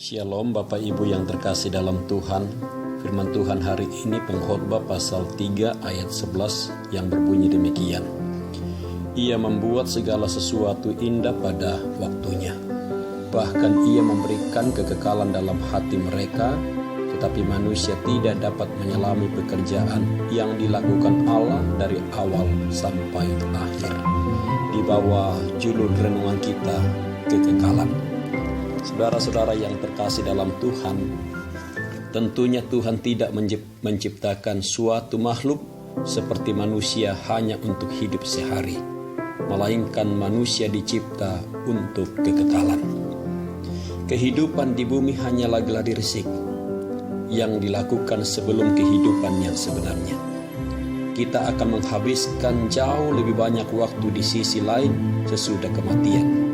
Shalom Bapak Ibu yang terkasih dalam Tuhan. Firman Tuhan hari ini Pengkhotbah pasal 3 ayat 11 yang berbunyi demikian. Ia membuat segala sesuatu indah pada waktunya. Bahkan ia memberikan kekekalan dalam hati mereka, tetapi manusia tidak dapat menyelami pekerjaan yang dilakukan Allah dari awal sampai akhir. Di bawah judul renungan kita, kekekalan. Saudara-saudara yang terkasih dalam Tuhan, tentunya Tuhan tidak menciptakan suatu makhluk seperti manusia hanya untuk hidup sehari, melainkan manusia dicipta untuk kekekalan. Kehidupan di bumi hanyalah gladi resik yang dilakukan sebelum kehidupan yang sebenarnya. Kita akan menghabiskan jauh lebih banyak waktu di sisi lain sesudah kematian,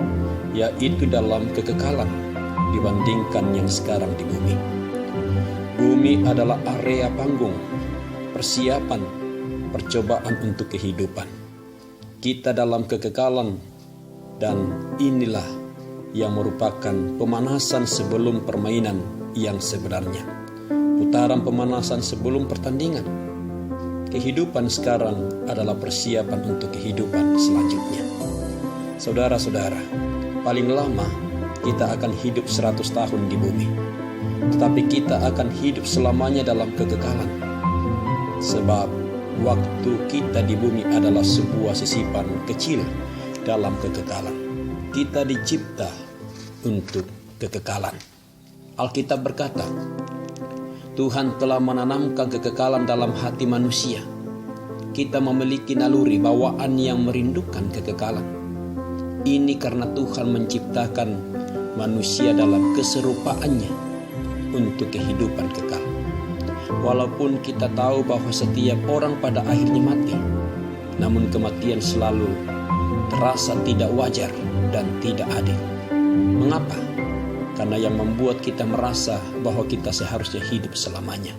yaitu dalam kekekalan dibandingkan yang sekarang di bumi. Bumi adalah area panggung, persiapan, percobaan untuk kehidupan. Kita dalam kekekalan, dan inilah yang merupakan pemanasan sebelum permainan yang sebenarnya. Putaran pemanasan sebelum pertandingan. Kehidupan sekarang adalah persiapan untuk kehidupan selanjutnya. Saudara-saudara, paling lama kita akan hidup 100 tahun di bumi, tetapi kita akan hidup selamanya dalam kekekalan. Sebab waktu kita di bumi adalah sebuah sisipan kecil dalam kekekalan. Kita dicipta untuk kekekalan. Alkitab berkata, Tuhan telah menanamkan kekekalan dalam hati manusia. Kita memiliki naluri bawaan yang merindukan kekekalan. Ini karena Tuhan menciptakan manusia dalam keserupaannya untuk kehidupan kekal. Walaupun kita tahu bahwa setiap orang pada akhirnya mati, namun kematian selalu terasa tidak wajar dan tidak adil. Mengapa? Karena yang membuat kita merasa bahwa kita seharusnya hidup selamanya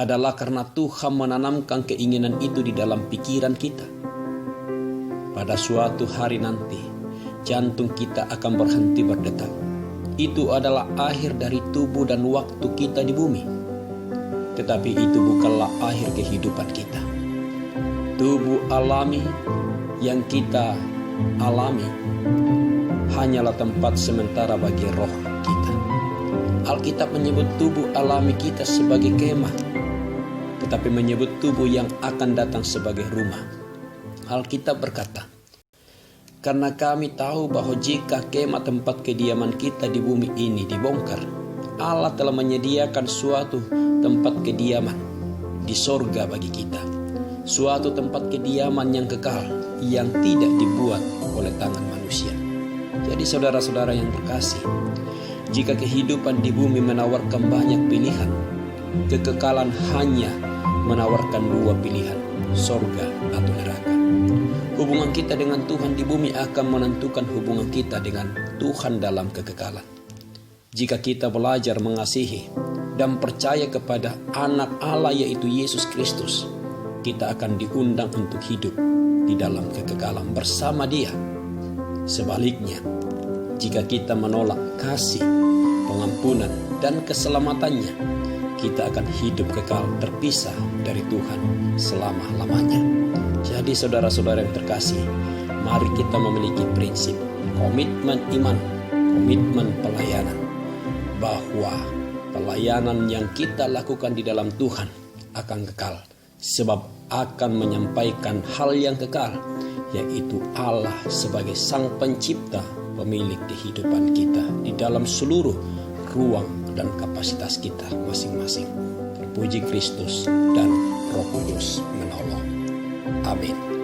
adalah karena Tuhan menanamkan keinginan itu di dalam pikiran kita. Pada suatu hari nanti, jantung kita akan berhenti berdetak. Itu adalah akhir dari tubuh dan waktu kita di bumi. Tetapi itu bukanlah akhir kehidupan kita. Tubuh alami yang kita alami hanyalah tempat sementara bagi roh kita. Alkitab menyebut tubuh alami kita sebagai kemah, tetapi menyebut tubuh yang akan datang sebagai rumah. Alkitab berkata, karena kami tahu bahwa jika kemah tempat kediaman kita di bumi ini dibongkar, Allah telah menyediakan suatu tempat kediaman di sorga bagi kita. Suatu tempat kediaman yang kekal, yang tidak dibuat oleh tangan manusia. Jadi saudara-saudara yang terkasih, jika kehidupan di bumi menawarkan banyak pilihan, kekekalan hanya menawarkan dua pilihan, sorga atau neraka. Hubungan kita dengan Tuhan di bumi akan menentukan hubungan kita dengan Tuhan dalam kekekalan. Jika kita belajar mengasihi dan percaya kepada anak Allah yaitu Yesus Kristus, kita akan diundang untuk hidup di dalam kekekalan bersama Dia. Sebaliknya, jika kita menolak kasih, pengampunan, dan keselamatannya, kita akan hidup kekal terpisah dari Tuhan selama-lamanya. Jadi saudara-saudara yang terkasih, mari kita memiliki prinsip, komitmen iman, komitmen pelayanan, bahwa pelayanan yang kita lakukan di dalam Tuhan akan kekal, sebab akan menyampaikan hal yang kekal, yaitu Allah sebagai Sang Pencipta, pemilik kehidupan kita di dalam seluruh ruang dan kapasitas kita masing-masing. Terpuji Kristus dan Roh Kudus menolong. Amin.